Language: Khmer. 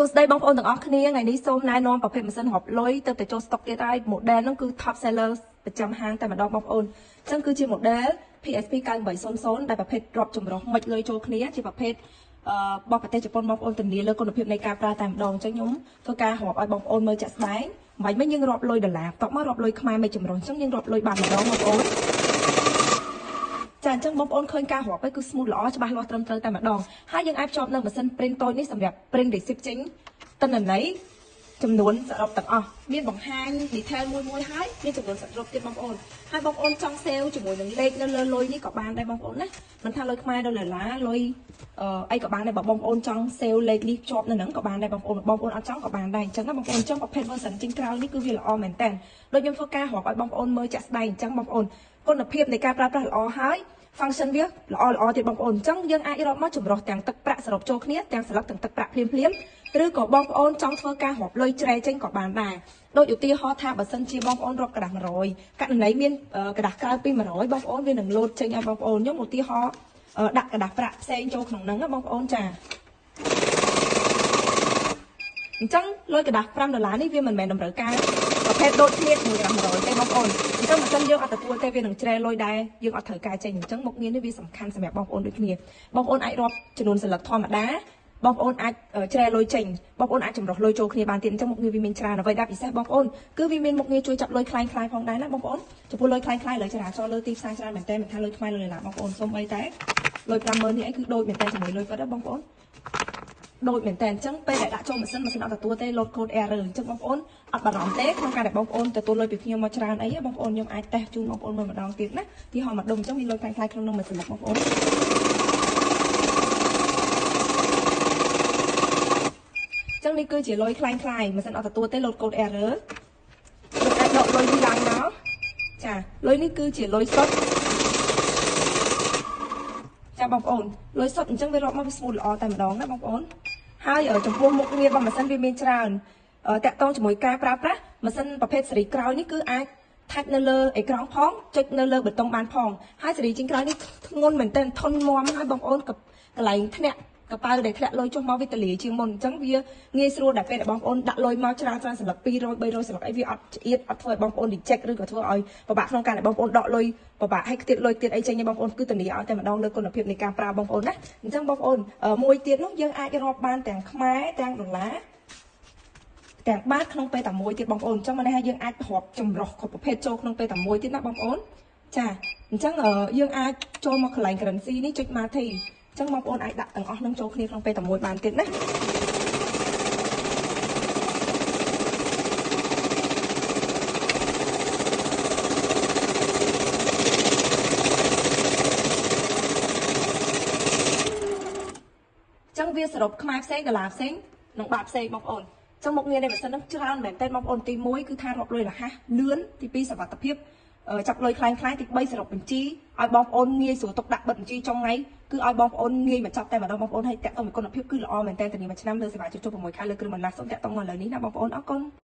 សួស្តីបងប្អូនទាំងអស់គ្នាថ្ងៃនេះសូមណែនាំប្រភេទម៉ាស៊ីនរាប់លុយទៅតែចូល stock ទៀតហើយ model ហ្នឹងគឺ top seller ប្រចាំហាងតែម្ដងបងប្អូនអញ្ចឹងគឺជា model PSP 9800ដែលប្រភេទរាប់ចម្រុះមិនលុយចូលគ្នាជាប្រភេទរបស់ប្រទេសជប៉ុនបងប្អូនធានាលើគុណភាពនៃការប្រើតែម្ដងអញ្ចឹងខ្ញុំធ្វើការរាប់ឲ្យបងប្អូនមើលចាក់ស្ដែងមិនវិញយើងរាប់លុយដុល្លារតបមករាប់លុយខ្មែរមិនចម្រុះអញ្ចឹងយើងរាប់លុយបានម្ដងបងប្អូនចាអញ្ចឹងបងប្អូនឃើញការរាប់ទៅគឺ smooth ល្អច្បាស់លាស់ត្រឹមត្រូវតែម្ដងហើយយើងអាចភ្ជាប់នឹងម៉ាស៊ីន print តូចនេះសម្រាប់ print receipt ចេញទិន្នន័យចំនួនសរុបទាំងអស់មានបង្ហាញ detail មួយហើយមានចំនួនសរុបទៀតបងប្អូនហើយបងប្អូនចង់ sale ជាមួយនឹងលេខនៅលើលុយនេះក៏បានដែរបងប្អូនណាមិនថាលុយខ្មែរដុល្លារលុយអីក៏បានដែរបើបងប្អូនចង់ sale លេខនេះភ្ជាប់នៅនឹងក៏បានដែរបងប្អូនអត់ចង់ក៏បានដែរអញ្ចឹងណាបងប្អូនចង់ប្រភេទ version ចេញក្រោយនេះគឺវាល្អមែនតើដូចខ្ញុំធ្វើការរាប់ឲ្យបងប្អូនមើលចាក់ស្ដែងអញ្ចឹងបងប្អូនគុណភាពនៃការប្រើប្រាស់ល្អហើយfunction វាល្អទៀតបងប្អូនអញ្ចឹងយើងអាចរាប់មកចម្រោះទាំងទឹកប្រាក់សរុបចូលគ្នាទាំងស្លឹកទាំងទឹកប្រាក់ភ្លាមឬក៏បងប្អូនចង់ធ្វើការរាប់លុយច្រែចេញក៏បានដែរដូចឧទាហរណ៍ថាបើសិនជាបងប្អូនរាប់กระดาษ100ករណីមានកระดาษក្រៅពី100បងប្អូនវានឹងលោតចេញឲ្យបងប្អូនខ្ញុំឧទាហរណ៍ដាក់กระดาษប្រាក់ផ្សេងចូលក្នុងហ្នឹងបងប្អូនចាអញ្ចឹងលុយកระดาษ$5នេះវាមិនមែនតម្រូវការប្រភេទដូចគ្នាមួយកระดาษ100ទេបងប្អូនអញ្ចឹងបើសិនយើងអត់ទទួលទេវានឹងច្រែលុយដែរយើងអត់ត្រូវការចេញអញ្ចឹងមុខងារនេះវាសំខាន់សម្រាប់បងប្អូនដូចគ្នាបងប្អូនអាចរាប់ចំនួនសន្លឹកធម្មតាបងប្អូនអាចច្រែលុយចេញបងប្អូនអាចចម្រោះលុយចូលគ្នាបានទៀតអញ្ចឹងមុខងារវាមានច្រើនអ្វីដែលពិសេសបងប្អូនគឺវាមានមុខងារជួយចាប់លុយคล้ายផងដែរណាបងប្អូនចំពោះលុយคล้ายលើចរាចរណ៍លើទីផ្សារច្រើនមែនតើមិនថាលុយខ្មែរលុយដុល្លារបងប្អូនសូម្បីតែលុយ50000នេះអីគឺដូចមែនតើជាមួយលុយពិតណាបងប្អូនដូចមែនតើអញ្ចឹងពេលដែលដាក់ចូលម៉ាស៊ីនអត់ទទួលទេ load code error អញ្ចឹងបងប្អូនអត់បារម្ភទេក្នុងការដែលបងប្អូនទទួលលុយពីខ្ញុំមកច្រើនអីបងប្អូនខ្ញុំអាចតេស្តជូនបងប្អូនមើលម្ដងទៀតណាទីហោមកដុំអញ្ចឹងមានលុយคล้ายក្នុងនោះមួយសន្លឹកបងប្អូនចឹងនេះគឺជាលុយคล้ายម៉ាស៊ីនអត់ទទួលទេ load code error យើងអាចដកលុយនេះឡើងមកចាលុយនេះគឺជាលុយសុទ្ធចាបងប្អូនលុយសុទ្ធអញ្ចឹងវារាប់មកវា smooth ល្អតែម្ដងណាបងប្អូនហើយចំពោះមុខងាររបស់ម៉ាស៊ីនវាមានច្រើនតាក់ទងជាមួយការប្រើប្រាស់ម៉ាស៊ីនប្រភេទស៊េរីក្រោយនេះគឺអាចថាច់នៅលើអេក្រង់ផងចុចនៅលើប៊ូតុងបានផងហើយស៊េរីចេញក្រោយនេះធ្ងន់មែនទែនធន់មាំហើយបងប្អូនកន្លែងធ្លាក់កប៉ៅដែលធ្លាក់លុយចុះមកវាទលាជាងមុនអញ្ចឹងវាងាយស្រួលដែលពេលដែលបងប្អូនដាក់លុយមកច្រើនសន្លឹក200 300សន្លឹកអីវាអត់ឆ្អៀតអត់ធ្វើឲ្យបងប្អូន reject ឬក៏ធ្វើឲ្យពិបាកក្នុងការដែលបងប្អូនដកលុយពិបាកឲ្យខ្ទៀតលុយទៀតអីចេញបងប្អូនគឺធានាឲ្យតែម្ដងលើគុណភាពនៃការប្រើបងប្អូនណាអញ្ចឹងបងប្អូនមួយទៀតនោះយើងអាចរាប់បានទាំងខ្មែរទាំងដុល្លារទាំងបាតក្នុងពេលតែមួយទៀតបងប្អូនអញ្ចឹងមកនេះហើយយើងអាចរាប់ចម្រុះគ្រប់ប្រភេទចូលក្នុងពេលតែមួយទៀតណាបងប្អូនចាអញ្ចឹងយើងអាចចូលមកកន្លែង currency នេះចុច multiអញ្ចឹងបងប្អូនអាចដាក់ទាំងអស់នឹងចូលគ្នាក្នុងពេលតែមួយបានទៀតណាចឹងវាសរុបខ្មែរផ្សេងដុល្លារផ្សេងនិងបាតផ្សេងបងប្អូនចឹងមុខងារនៃម៉ាស៊ីននឹងច្រើនមែនតើបងប្អូនទី1គឺថារាប់លុយរហ័សលឿនទី2សុវត្ថិភាពចាប់លុយคล้ายទី3សរុបបញ្ជីឲ្យបងប្អូនងាយស្រួលទុកដាក់បិទបញ្ជីចុងថ្ងៃគឺឲ្យបងប្អូនងាយមកចាប់តែម្ដងបងប្អូនឲ្យតាក់ទងពីគុណភាពគឺល្អមែនតើធានាមួយឆ្នាំលើសេវាជួសជុល6ខែលើគ្រឿងបន្លាស់សូមតាក់ទងមកឥឡូវនេះណាបងប្អូនអរគុណ